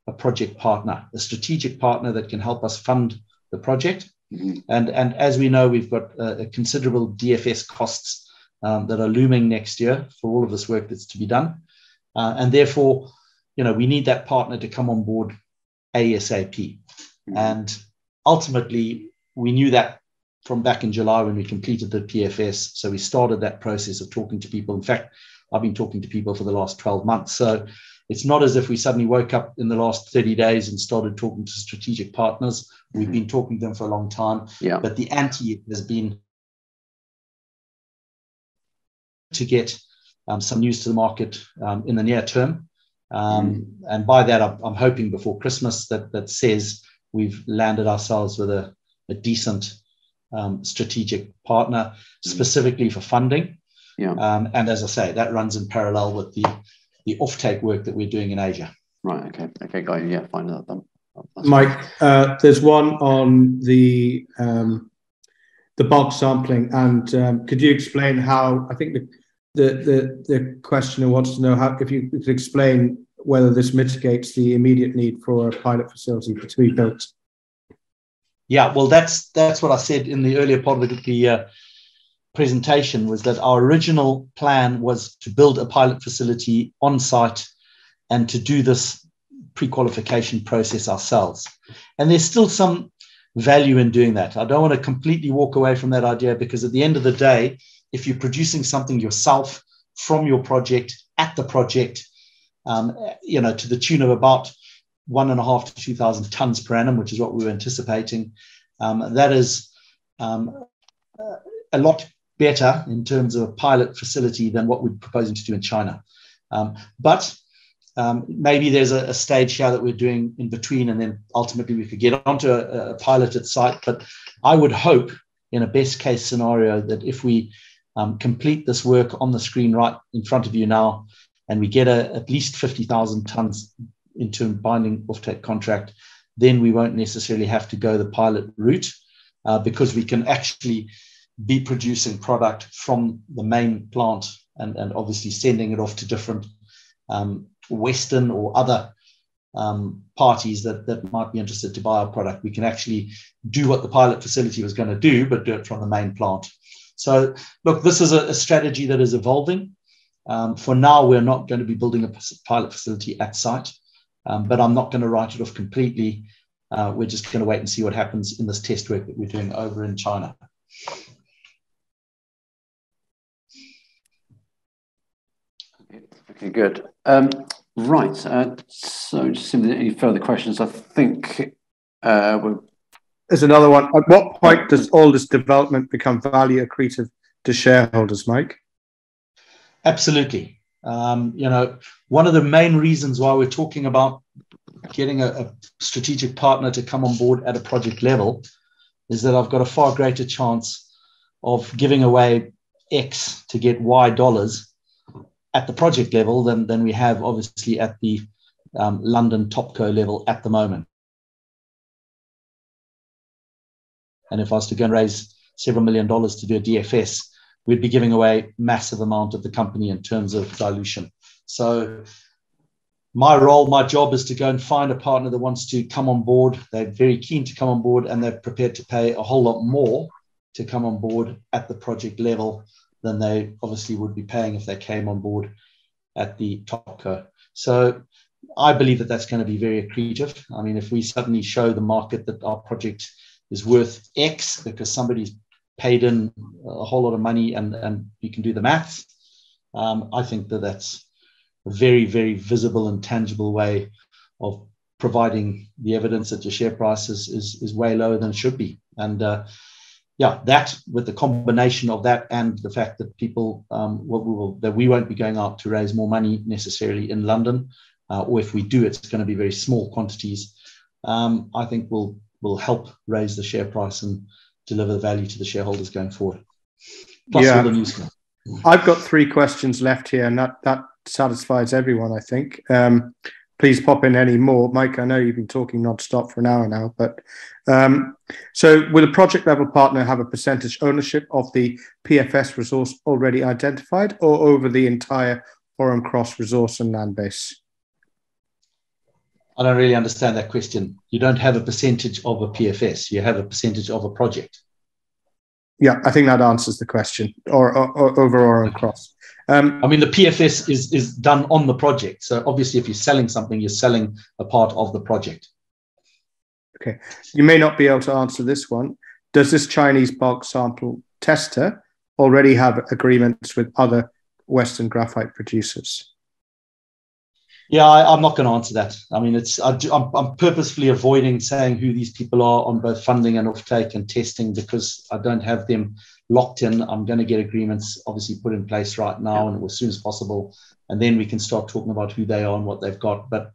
a project partner, a strategic partner that can help us fund the project. Mm-hmm. And as we know, we've got considerable DFS costs that are looming next year for all of this work that's to be done. And therefore, we need that partner to come on board ASAP. Mm-hmm. And ultimately, we knew that from back in July when we completed the PFS. So we started that process of talking to people. In fact, I've been talking to people for the last 12 months. So It's not as if we suddenly woke up in the last 30 days and started talking to strategic partners. We've been talking to them for a long time, but the ante has been to get some news to the market in the near term. And by that, I'm hoping before Christmas that says we've landed ourselves with a decent strategic partner, specifically for funding. And as I say, that runs in parallel with the offtake work that we're doing in Asia. Right. Okay. Got you. Yeah. Fine. Mike, there's one on the bulk sampling, and could you explain how? I think the questioner wants to know how, if you could explain whether this mitigates the immediate need for a pilot facility to be built. Yeah, well, that's what I said in the earlier part of the presentation, was that our original plan was to build a pilot facility on site and to do this pre-qualification process ourselves. And there's still some value in doing that. I don't want to completely walk away from that idea, because at the end of the day, if you're producing something yourself from your project at the project, to the tune of about 1.5 to 2,000 tons per annum, which is what we were anticipating, that is a lot better in terms of a pilot facility than what we're proposing to do in China. But maybe there's a stage here that we're doing in between, and then ultimately we could get onto a piloted site. But I would hope, in a best case scenario, that if we complete this work on the screen right in front of you now, and we get at least 50,000 tons into a binding offtake contract, then we won't necessarily have to go the pilot route, because we can actually be producing product from the main plant and obviously sending it off to different Western or other parties that might be interested to buy our product. We can actually do what the pilot facility was going to do, but do it from the main plant. So look, this is a strategy that is evolving. For now, we're not going to be building a pilot facility at site, but I'm not going to write it off completely. We're just going to wait and see what happens in this test work that we're doing over in China. Okay, good. Right. So just seeing any further questions, I think there's another one. At what point does all this development become value accretive to shareholders, Mike? Absolutely. One of the main reasons why we're talking about getting a strategic partner to come on board at a project level is that I've got a far greater chance of giving away X to get Y dollars at the project level than we have obviously at the London topco level at the moment. And if I was to go and raise several $1 million to do a DFS, we'd be giving away massive amount of the company in terms of dilution. So my job is to go and find a partner that wants to come on board. They're very keen to come on board, and they're prepared to pay a whole lot more to come on board at the project level than they obviously would be paying if they came on board at the topco. So I believe that that's going to be very accretive. I mean, if we suddenly show the market that our project is worth X because somebody's paid in a whole lot of money and you can do the maths, I think that's a very, very visible and tangible way of providing the evidence that your share price is way lower than it should be. And that, with the combination of that and the fact that people, that we won't be going out to raise more money necessarily in London, or if we do, it's going to be very small quantities, I think will help raise the share price and deliver the value to the shareholders going forward. Plus all the news flow. I've got 3 questions left here, and that satisfies everyone, I think. Please pop in any more. Mike, I know you've been talking non-stop for an hour now, but so will a project level partner have a percentage ownership of the Pfs resource already identified, or over the entire Forum Cross resource and land base? I don't really understand that question. You don't have a percentage of a PFS. You have a percentage of a project. Yeah, I think that answers the question, or over Forum Cross. I mean, the PFS is done on the project. So obviously, if you're selling something, you're selling a part of the project. Okay. You may not be able to answer this one. Does this Chinese bulk sample tester already have agreements with other Western graphite producers? Yeah, I'm not going to answer that. I mean, I'm purposefully avoiding saying who these people are on both funding and offtake and testing, because I don't have them locked in. I'm going to get agreements obviously put in place right now and as soon as possible, and then we can start talking about who they are and what they've got. But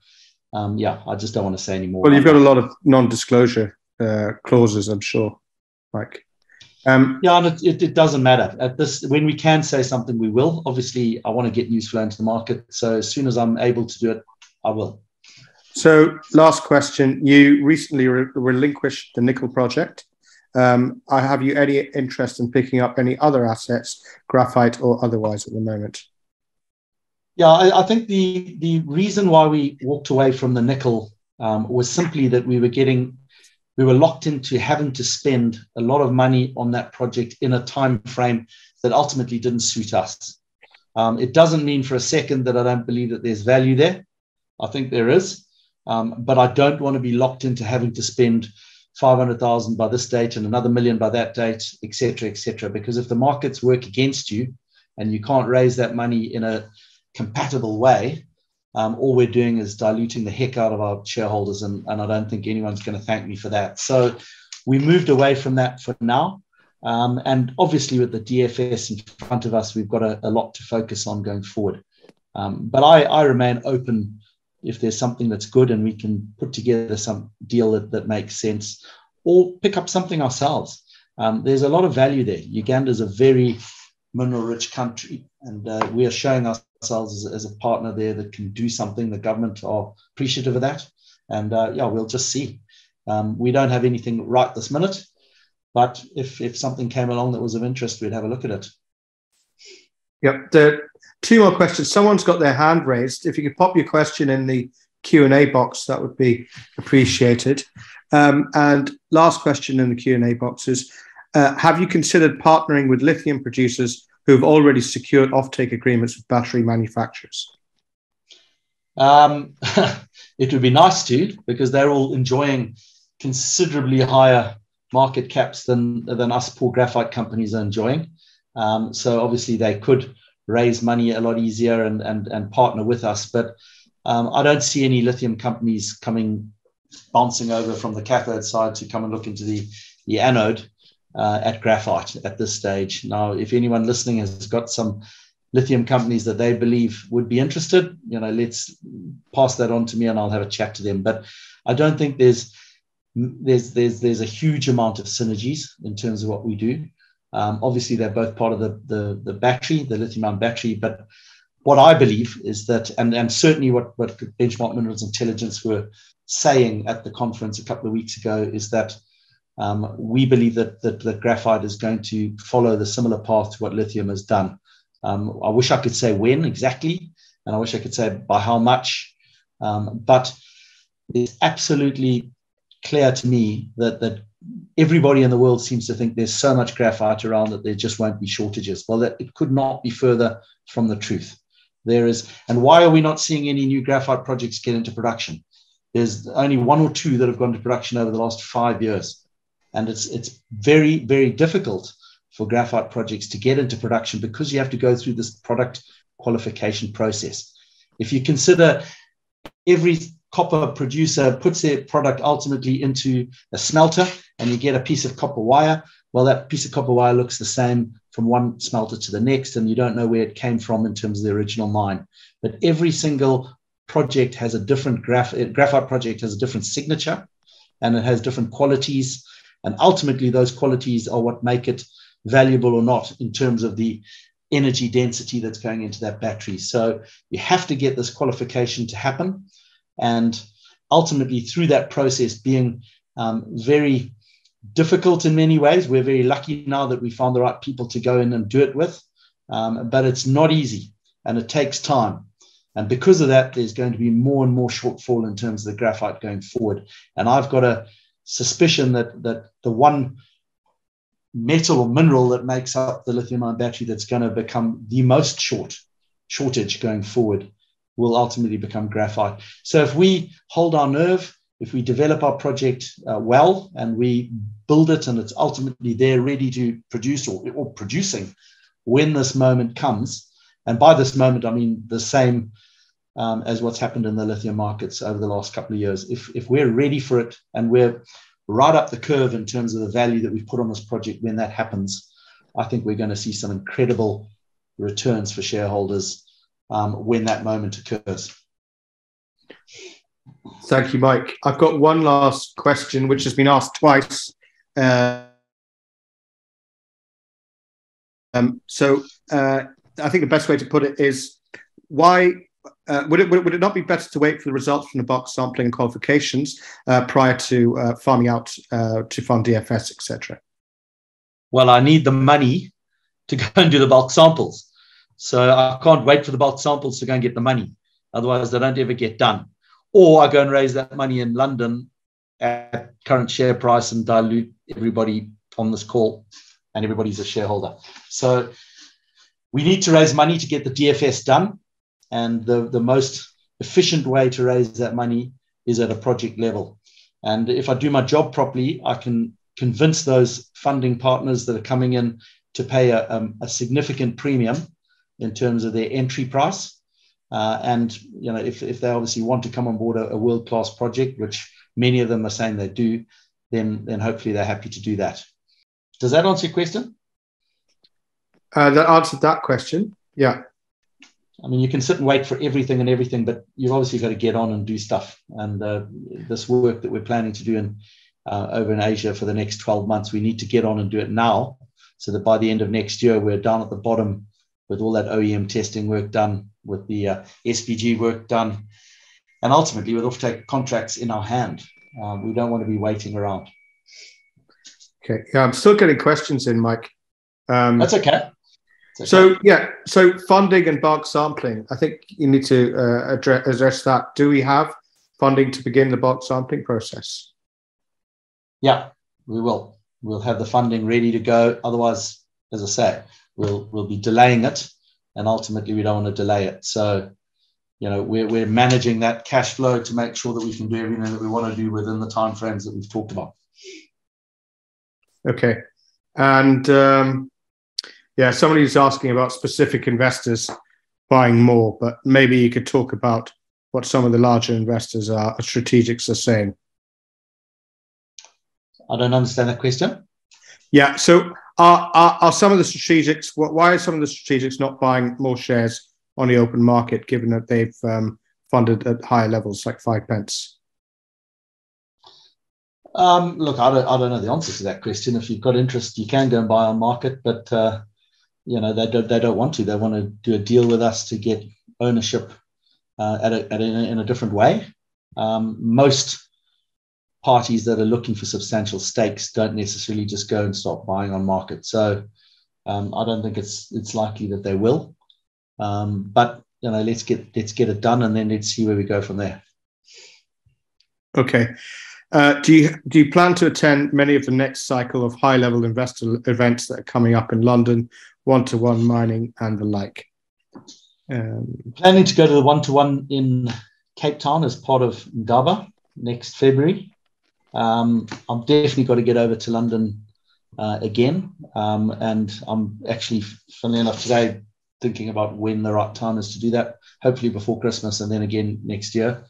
yeah, I just don't want to say any more. Well, you've got a lot of non-disclosure clauses, I'm sure, Mike. Yeah, and it doesn't matter at this. When we can say something, we will. Obviously, I want to get news flow into the market, so as soon as I'm able to do it, I will. So, last question: you recently relinquished the nickel project. Have you any interest in picking up any other assets, graphite or otherwise, at the moment? Yeah, I think the reason why we walked away from the nickel was simply that we were locked into having to spend a lot of money on that project in a time frame that ultimately didn't suit us. It doesn't mean for a second that I don't believe that there's value there. I think there is, but I don't want to be locked into having to spend 500,000 by this date and another million by that date, et cetera, because if the markets work against you and you can't raise that money in a compatible way, all we're doing is diluting the heck out of our shareholders, and I don't think anyone's going to thank me for that. So we moved away from that for now. And obviously with the DFS in front of us, we've got a lot to focus on going forward. But I remain open if there's something that's good and we can put together some deal that makes sense, or pick up something ourselves. There's a lot of value there. Uganda is a very mineral-rich country, and we are showing ourselves as a partner there that can do something. The government are appreciative of that, and yeah, we'll just see. We don't have anything right this minute, but if something came along that was of interest, we'd have a look at it. Yep. Two more questions. Someone's got their hand raised. If you could pop your question in the Q&A box, that would be appreciated. And last question in the Q&A box is, have you considered partnering with lithium producers who have already secured offtake agreements with battery manufacturers? It would be nice to, because they're all enjoying considerably higher market caps than us poor graphite companies are enjoying. So obviously they could raise money a lot easier and partner with us. But I don't see any lithium companies bouncing over from the cathode side to come and look into the anode at graphite at this stage. Now, if anyone listening has got some lithium companies that they believe would be interested, let's pass that on to me and I'll have a chat to them. But I don't think there's a huge amount of synergies in terms of what we do. Obviously, they're both part of the battery, the lithium-ion battery. But what I believe is that, and certainly what Benchmark Minerals Intelligence were saying at the conference a couple of weeks ago, is that we believe that graphite is going to follow the similar path to what lithium has done. I wish I could say when exactly, and I wish I could say by how much, but it's absolutely clear to me that everybody in the world seems to think there's so much graphite around that there just won't be shortages. Well, it could not be further from the truth. There is, and why are we not seeing any new graphite projects get into production? There's only one or two that have gone to production over the last 5 years. And it's very, very difficult for graphite projects to get into production because you have to go through this product qualification process. If you consider every copper producer puts their product ultimately into a smelter and you get a piece of copper wire, well, that piece of copper wire looks the same from one smelter to the next, and you don't know where it came from in terms of the original mine. But every single project has a different graphite project has a different signature, and it has different qualities. And ultimately, those qualities are what make it valuable or not in terms of the energy density that's going into that battery. So you have to get this qualification to happen. And ultimately, through that process being very difficult in many ways, we're very lucky now that we found the right people to go in and do it with. But it's not easy and it takes time. And because of that, there's going to be more and more shortfall in terms of the graphite going forward. And I've got a suspicion that the one metal or mineral that makes up the lithium-ion battery that's going to become the most shortage going forward will ultimately become graphite. So if we hold our nerve, if we develop our project well and we build it and it's ultimately there ready to produce or producing when this moment comes, and by this moment I mean the same as what's happened in the lithium markets over the last couple of years. If we're ready for it and we're right up the curve in terms of the value that we've put on this project, when that happens, I think we're going to see some incredible returns for shareholders when that moment occurs. Thank you, Mike. I've got one last question, which has been asked twice. So I think the best way to put it is, why would it not be better to wait for the results from the bulk sampling qualifications prior to farming out to fund DFS, etc.? Well, I need the money to go and do the bulk samples. So I can't wait for the bulk samples to go and get the money. Otherwise, they don't ever get done. Or I go and raise that money in London at current share price and dilute everybody on this call, and everybody's a shareholder. So we need to raise money to get the DFS done. And the most efficient way to raise that money is at a project level. And if I do my job properly, I can convince those funding partners that are coming in to pay a significant premium in terms of their entry price. And if they obviously want to come on board a world-class project, which many of them are saying they do, then hopefully they're happy to do that. Does that answer your question? That answered that question. Yeah. I mean, you can sit and wait for everything, but you've obviously got to get on and do stuff. And this work that we're planning to do over in Asia for the next 12 months, we need to get on and do it now, so that by the end of next year, we're down at the bottom with all that OEM testing work done, with the SPG work done, and ultimately with offtake contracts in our hand. We don't want to be waiting around. Okay. Yeah, I'm still getting questions in, Mike. That's okay. So funding and bulk sampling, I think you need to address that. Do we have funding to begin the bulk sampling process? Yeah, we will. We'll have the funding ready to go. Otherwise, as I say, we'll be delaying it, and ultimately we don't want to delay it. So, we're managing that cash flow to make sure that we can do everything that we want to do within the timeframes that we've talked about. Okay. And somebody's asking about specific investors buying more, but maybe you could talk about what some of the larger investors strategics are saying. I don't understand that question. Yeah. So are some of the strategics, why are some of the strategics not buying more shares on the open market, given that they've funded at higher levels, like 5 pence? Look, I don't know the answer to that question. If you've got interest, you can go and buy on market, but they don't want to. They want to do a deal with us to get ownership in a different way. Most parties that are looking for substantial stakes don't necessarily just go and start buying on market. So I don't think it's likely that they will. But let's get it done, and then let's see where we go from there. Okay. Do you plan to attend many of the next cycle of high-level investor events that are coming up in London, one-to-one mining and the like? Planning to go to the one-to-one in Cape Town as part of Ndaba next February. I've definitely got to get over to London again, and I'm actually, funnily enough, today thinking about when the right time is to do that. Hopefully before Christmas, and then again next year.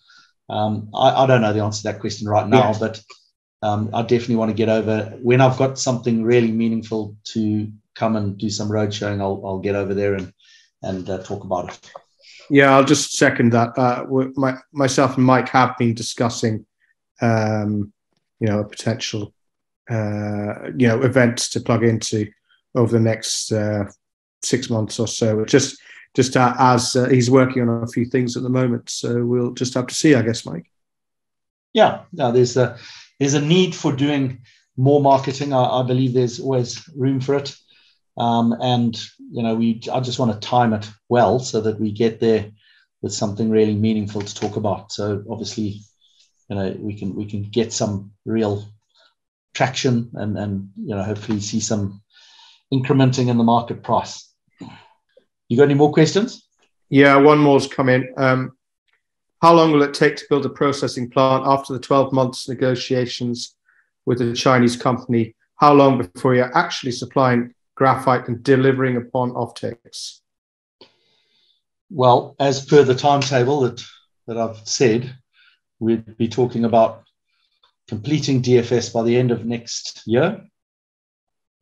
I don't know the answer to that question right now, but I definitely want to get over. When I've got something really meaningful to come and do some road showing, I'll get over there and talk about it. Yeah, I'll just second that. Myself and Mike have been discussing, a potential, events to plug into over the next 6 months or so. Just as he's working on a few things at the moment, so we'll just have to see, I guess, Mike. Yeah, no, there's a need for doing more marketing. I believe there's always room for it, and I just want to time it well so that we get there with something really meaningful to talk about. So obviously, we can get some real traction and hopefully see some incrementing in the market price. You got any more questions? Yeah, one more's come in. How long will it take to build a processing plant after the 12 months negotiations with a Chinese company? How long before you're actually supplying graphite and delivering upon offtakes? Well, as per the timetable that I've said, we'd be talking about completing DFS by the end of next year.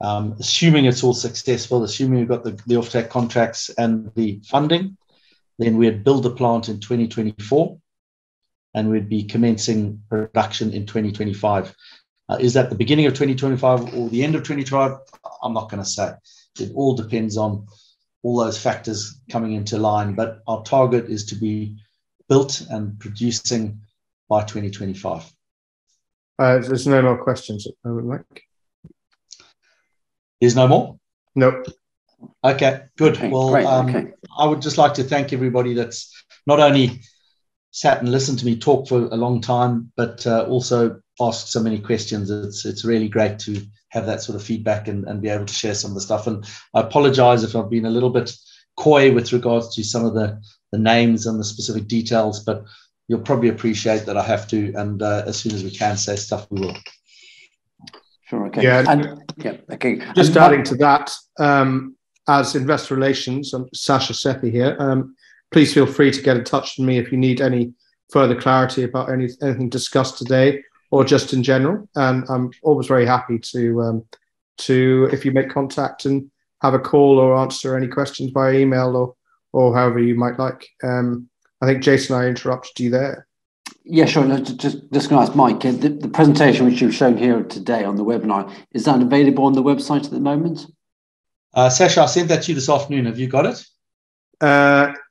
Assuming it's all successful, assuming we've got the offtake contracts and the funding, then we'd build the plant in 2024 and we'd be commencing production in 2025. Is that the beginning of 2025 or the end of 2025? I'm not going to say. It all depends on all those factors coming into line, but our target is to be built and producing by 2025. There's no more questions at the moment, Mike. There's no more? No. Okay, good. Okay, well, okay. I would just like to thank everybody that's not only sat and listened to me talk for a long time, but also asked so many questions. It's really great to have that sort of feedback and be able to share some of the stuff. And I apologize if I've been a little bit coy with regards to some of the names and the specific details, but you'll probably appreciate that I have to. And as soon as we can say stuff, we will. Sure. Okay. Yeah. Okay. Just adding to that, as Investor Relations, I'm Sasha Seppi here. Please feel free to get in touch with me if you need any further clarity about anything discussed today or just in general. And I'm always very happy to if you make contact and have a call or answer any questions via email or however you might like. I think Jason, I interrupted you there. Yeah, sure. No, just going to ask Mike, the presentation which you've shown here today on the webinar, is that available on the website at the moment? Sasha, I sent that to you this afternoon. Have you got it?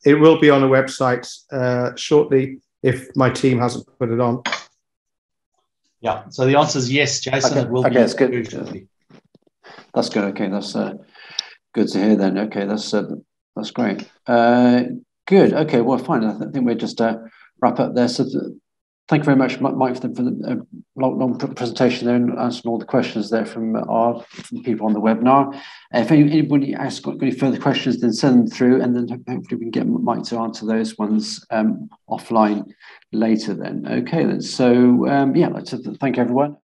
It will be on the website shortly if my team hasn't put it on. Yeah, so the answer is yes, Jason. Okay. It will be that's good. very shortly. That's good. Okay, that's good to hear then. Okay, that's great. Good. Okay, well, fine. I think we'll just wrap up there. So thank you very much, Mike, for the long presentation there and answering all the questions there from the people on the webinar. If anybody has got any further questions, then send them through, and then hopefully we can get Mike to answer those ones offline later then. Okay, then. So, yeah, I'd like to thank everyone.